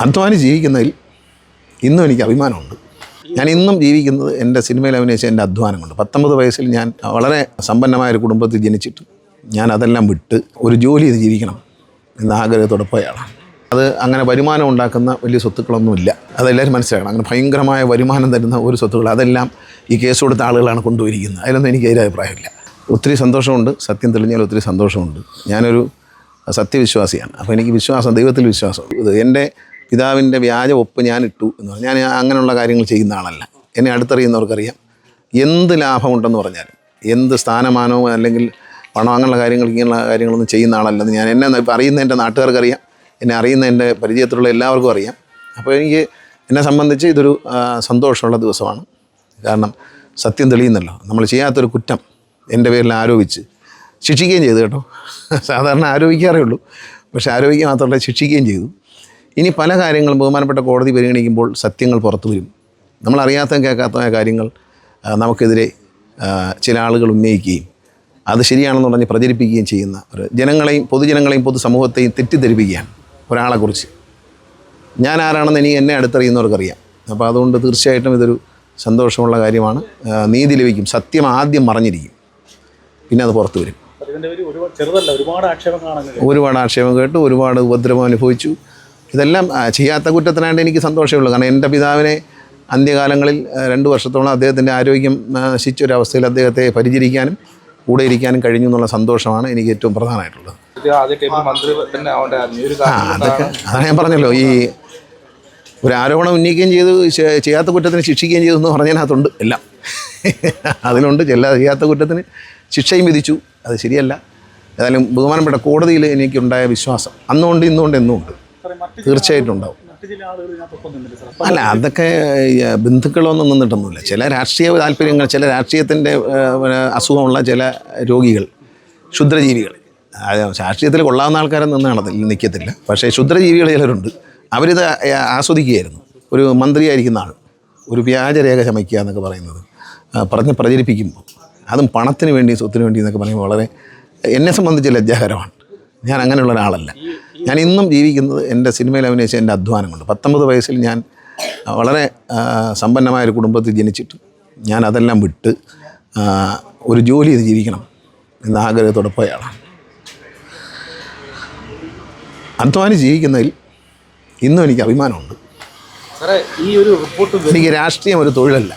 അധ്വാനിച്ച് ജീവിക്കുന്നതിൽ ഇന്നും എനിക്ക് അഭിമാനമുണ്ട്. ഞാൻ ഇന്നും ജീവിക്കുന്നത് എൻ്റെ സിനിമയിൽ അഭിനയിച്ച എൻ്റെ അധ്വാനം കൊണ്ട്. 19 വയസ്സിൽ ഞാൻ വളരെ സമ്പന്നമായൊരു കുടുംബത്തിൽ ജനിച്ചിട്ട് ഞാൻ അതെല്ലാം വിട്ട് ഒരു ജോലി ചെയ്ത് ജീവിക്കണം എന്ന ആഗ്രഹത്തോടെ പോയാണ്. അത് അങ്ങനെ വരുമാനം ഉണ്ടാക്കുന്ന വലിയ സ്വത്തുക്കളൊന്നുമില്ല, അതെല്ലാവരും മനസ്സിലാക്കണം. അങ്ങനെ ഭയങ്കരമായ വരുമാനം തരുന്ന ഒരു സ്വത്തുക്കൾ അതെല്ലാം ഈ കേസ് കൊടുത്ത ആളുകളാണ് കൊണ്ടുപോയിരിക്കുന്നത്. അതിലൊന്നും എനിക്ക് അഭിപ്രായമില്ല. ഒത്തിരി സന്തോഷമുണ്ട്, സത്യം തെളിഞ്ഞാൽ ഒത്തിരി സന്തോഷമുണ്ട്. ഞാനൊരു സത്യവിശ്വാസിയാണ്. അപ്പോൾ എനിക്ക് വിശ്വാസം, ദൈവത്തിൽ വിശ്വാസം. ഇത് എൻ്റെ പിതാവിൻ്റെ വ്യാജ ഒപ്പ് ഞാൻ ഇട്ടു എന്ന് പറഞ്ഞാൽ ഞാൻ അങ്ങനെയുള്ള കാര്യങ്ങൾ ചെയ്യുന്ന ആളല്ല. എന്നെ അടുത്തറിയുന്നവർക്കറിയാം. എന്ത് ലാഭമുണ്ടെന്ന് പറഞ്ഞാലും, എന്ത് സ്ഥാനമാനമോ അല്ലെങ്കിൽ പണം, അങ്ങനെയുള്ള കാര്യങ്ങൾ, ഇങ്ങനെയുള്ള കാര്യങ്ങളൊന്നും ചെയ്യുന്ന ആളല്ലെന്ന് ഞാൻ എന്നെ ഇപ്പോൾ അറിയുന്ന എൻ്റെ നാട്ടുകാർക്കറിയാം, എന്നെ അറിയുന്ന എൻ്റെ പരിചയത്തിലുള്ള എല്ലാവർക്കും അറിയാം. അപ്പോൾ എന്നെ സംബന്ധിച്ച് ഇതൊരു സന്തോഷമുള്ള ദിവസമാണ്. കാരണം സത്യം തെളിയുന്നല്ലോ. നമ്മൾ ചെയ്യാത്തൊരു കുറ്റം എൻ്റെ പേരിൽ ആരോപിച്ച് ശിക്ഷിക്കുകയും ചെയ്തു കേട്ടോ. സാധാരണ ആരോപിക്കാറേ ഉള്ളൂ, പക്ഷേ ആരോപിക്കുക മാത്രമല്ല, ശിക്ഷിക്കുകയും ചെയ്തു. ഇനി പല കാര്യങ്ങളും ബഹുമാനപ്പെട്ട കോടതി പരിഗണിക്കുമ്പോൾ സത്യങ്ങൾ പുറത്തു വരും. നമ്മളറിയാത്ത കേൾക്കാത്ത കാര്യങ്ങൾ നമുക്കെതിരെ ചില ആളുകൾ ഉന്നയിക്കുകയും അത് ശരിയാണെന്ന് പറഞ്ഞ് പ്രചരിപ്പിക്കുകയും ചെയ്യുന്ന ഒരു പൊതുജനങ്ങളെയും പൊതുസമൂഹത്തെയും തെറ്റിദ്ധരിപ്പിക്കുകയാണ് ഒരാളെക്കുറിച്ച്. ഞാൻ ആരാണെന്ന് എന്നെ അടുത്തറിയുന്നവർക്കറിയാം. അപ്പോൾ അതുകൊണ്ട് തീർച്ചയായിട്ടും ഇതൊരു സന്തോഷമുള്ള കാര്യമാണ്. നീതി ലഭിക്കും. സത്യം ആദ്യം മറഞ്ഞിരിക്കും, പിന്നെ അത് പുറത്തു വരും. ഒരുപാട് ആക്ഷേപം കേട്ടു, ഒരുപാട് ഉപദ്രവം അനുഭവിച്ചു. ഇതെല്ലാം ചെയ്യാത്ത കുറ്റത്തിനായിട്ട് എനിക്ക് സന്തോഷമേ ഉള്ളൂ. കാരണം എൻ്റെ പിതാവിനെ അന്ത്യകാലങ്ങളിൽ 2 വർഷത്തോളം അദ്ദേഹത്തിൻ്റെ ആരോഗ്യം നശിച്ചൊരവസ്ഥയിൽ അദ്ദേഹത്തെ പരിചരിക്കാനും കൂടെ ഇരിക്കാനും കഴിഞ്ഞു എന്നുള്ള സന്തോഷമാണ് എനിക്ക് ഏറ്റവും പ്രധാനമായിട്ടുള്ളത്. അതാണ് ഞാൻ പറഞ്ഞല്ലോ, ഈ ഒരു ആരോപണം ഉന്നയിക്കുകയും ചെയ്തു, ചെയ്യാത്ത കുറ്റത്തിന് ശിക്ഷിക്കുകയും ചെയ്തു എന്ന് പറഞ്ഞതിനകത്തുണ്ട് എല്ലാം. അതിലുണ്ട്. ചെയ്യാത്ത കുറ്റത്തിന് ശിക്ഷയും വിധിച്ചു, അത് ശരിയല്ല. ഏതായാലും ബഹുമാനപ്പെട്ട കോടതിയിൽ എനിക്കുണ്ടായ വിശ്വാസം അന്നുകൊണ്ട് ഇന്നുകൊണ്ട് എന്നും ഉണ്ട്, തീർച്ചയായിട്ടും ഉണ്ടാവും. അല്ല, അതൊക്കെ ബന്ധുക്കളൊന്നും നിന്നിട്ടൊന്നുമില്ല. ചില രാഷ്ട്രീയ താല്പര്യങ്ങൾ, ചില രാഷ്ട്രീയത്തിൻ്റെ അസുഖമുള്ള ചില രോഗികൾ, ക്ഷുദ്രജീവികൾ, രാഷ്ട്രീയത്തിൽ കൊള്ളാവുന്ന ആൾക്കാരൊന്നും നിൽക്കത്തില്ല. പക്ഷേ ക്ഷുദ്രജീവികൾ ചിലരുണ്ട്, അവരിത് ആസ്വദിക്കുകയായിരുന്നു. ഒരു മന്ത്രിയായിരിക്കുന്ന ആൾ ഒരു വ്യാജരേഖ ചമയ്ക്കുക എന്നൊക്കെ പറയുന്നത് പ്രചരിപ്പിക്കുമ്പോൾ, അതും പണത്തിന് വേണ്ടി, സ്വത്തിന് വേണ്ടി എന്നൊക്കെ പറയുമ്പോൾ വളരെ എന്നെ സംബന്ധിച്ച് ലജ്ജാകരമാണ്. ഞാൻ അങ്ങനെയുള്ള ഒരാളല്ല. ഞാൻ ഇന്നും ജീവിക്കുന്നത് എൻ്റെ സിനിമയിൽ അഭിനയിച്ച എൻ്റെ അധ്വാനം കൊണ്ട്. 19 വയസ്സിൽ ഞാൻ വളരെ സമ്പന്നമായൊരു കുടുംബത്തിൽ ജനിച്ചിട്ട് ഞാൻ അതെല്ലാം വിട്ട് ഒരു ജോലി ചെയ്ത് ജീവിക്കണം എന്ന ആഗ്രഹത്തോടെ പോയാണ്. അധ്വാനിച്ച് ജീവിക്കുന്നതിൽ ഇന്നും എനിക്ക് അഭിമാനമുണ്ട്. എനിക്ക് രാഷ്ട്രീയം ഒരു തൊഴിലല്ല.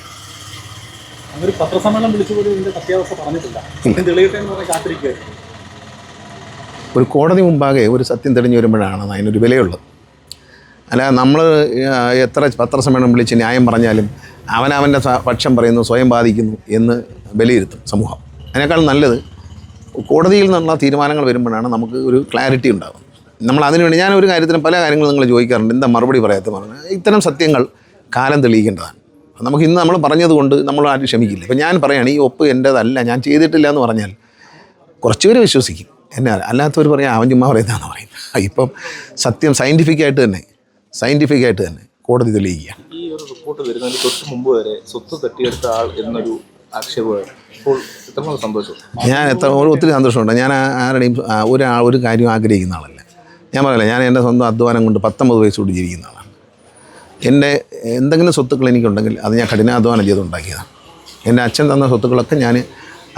ഒരു കോടതി മുമ്പാകെ ഒരു സത്യം തെളിഞ്ഞു വരുമ്പോഴാണ് അതിനൊരു വിലയുള്ളത്. അല്ല, നമ്മൾ എത്ര പത്രസമ്മേളനം വിളിച്ച് ന്യായം പറഞ്ഞാലും അവനവൻ്റെ പക്ഷം പറയുന്നു, സ്വയം ബാധിക്കുന്നു എന്ന് വിലയിരുത്തും സമൂഹം. അതിനേക്കാൾ നല്ലത് കോടതിയിൽ നിന്നുള്ള തീരുമാനങ്ങൾ വരുമ്പോഴാണ് നമുക്ക് ഒരു ക്ലാരിറ്റി ഉണ്ടാകും. നമ്മൾ അതിനുവേണ്ടി ഞാൻ ഒരു കാര്യത്തിനും പല കാര്യങ്ങളും നിങ്ങൾ ചോദിക്കാറുണ്ട്, എന്താ മറുപടി പറയാത്ത പറഞ്ഞാൽ ഇത്തരം സത്യങ്ങൾ കാലം തെളിയിക്കേണ്ടതാണ്. നമുക്ക് ഇന്ന് നമ്മൾ പറഞ്ഞതുകൊണ്ട് നമ്മൾ ആരും ക്ഷമിക്കില്ല. ഇപ്പം ഞാൻ പറയുകയാണ് ഈ ഒപ്പ് എൻ്റേതല്ല, ഞാൻ ചെയ്തിട്ടില്ല എന്ന് പറഞ്ഞാൽ കുറച്ചുപേർ വിശ്വസിക്കും, എന്നെ അല്ലാത്തവർ പറയാം അവൻ ചുമ്മാ പറയുന്നതാണെന്ന് പറയും. ഇപ്പം സത്യം സയൻറ്റിഫിക്കായിട്ട് തന്നെ കോടതി തെളിയിക്കുക. ഈ ഒരു റിപ്പോർട്ട് വരുന്നതിന് തൊട്ട് മുമ്പ് വരെ സ്വത്ത് തട്ടിയെടുത്ത ആൾ എന്നൊരു ആക്ഷേപമാണ്. ഇപ്പോൾ എത്രമാത്രം സന്തോഷം? ഞാൻ ഒത്തിരി സന്തോഷമുണ്ട്. ഞാൻ ആരുടെയും ഒരു കാര്യം ആഗ്രഹിക്കുന്ന ആളല്ല. ഞാൻ പറയില്ല, ഞാൻ എൻ്റെ സ്വന്തം അധ്വാനം കൊണ്ട് 19 വയസ്സോട് ജീവിക്കുന്ന ആളാണ്. എൻ്റെ എന്തെങ്കിലും സ്വത്തുക്കൾ എനിക്കുണ്ടെങ്കിൽ അത് ഞാൻ കഠിനാധ്വാനം ചെയ്തുണ്ടാക്കിയതാണ്. എൻ്റെ അച്ഛൻ തന്ന സ്വത്തുക്കളൊക്കെ ഞാൻ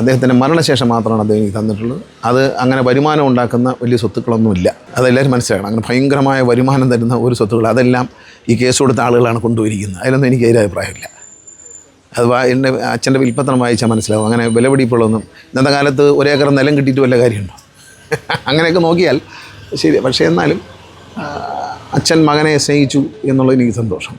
അദ്ദേഹത്തിൻ്റെ മരണശേഷം മാത്രമാണ് അദ്ദേഹം എനിക്ക് തന്നിട്ടുള്ളത്. അത് അങ്ങനെ വരുമാനം ഉണ്ടാക്കുന്ന വലിയ സ്വത്തുക്കളൊന്നുമില്ല, അതെല്ലാവരും മനസ്സിലാക്കണം. അങ്ങനെ ഭയങ്കരമായ വരുമാനം തരുന്ന ഒരു സ്വത്തുക്കൾ അതെല്ലാം ഈ കേസ് കൊടുത്ത ആളുകളാണ് കൊണ്ടുപോയിരിക്കുന്നത്. അതിലൊന്നും എനിക്ക് അഭിപ്രായമില്ല. അത് എൻ്റെ അച്ഛൻ്റെ വിൽപ്പത്രം വായിച്ചാൽ മനസ്സിലാവും. അങ്ങനെ വിലപിടിപ്പുള്ളതൊന്നും ഇന്നത്തെ കാലത്ത് 1 ഏക്കർ നിലം കിട്ടിയിട്ട് വല്ല കാര്യമുണ്ടോ? അങ്ങനെയൊക്കെ നോക്കിയാൽ ശരി. പക്ഷേ എന്നാലും അച്ഛൻ മകനെ സ്നേഹിച്ചു എന്നുള്ളത് എനിക്ക് സന്തോഷം.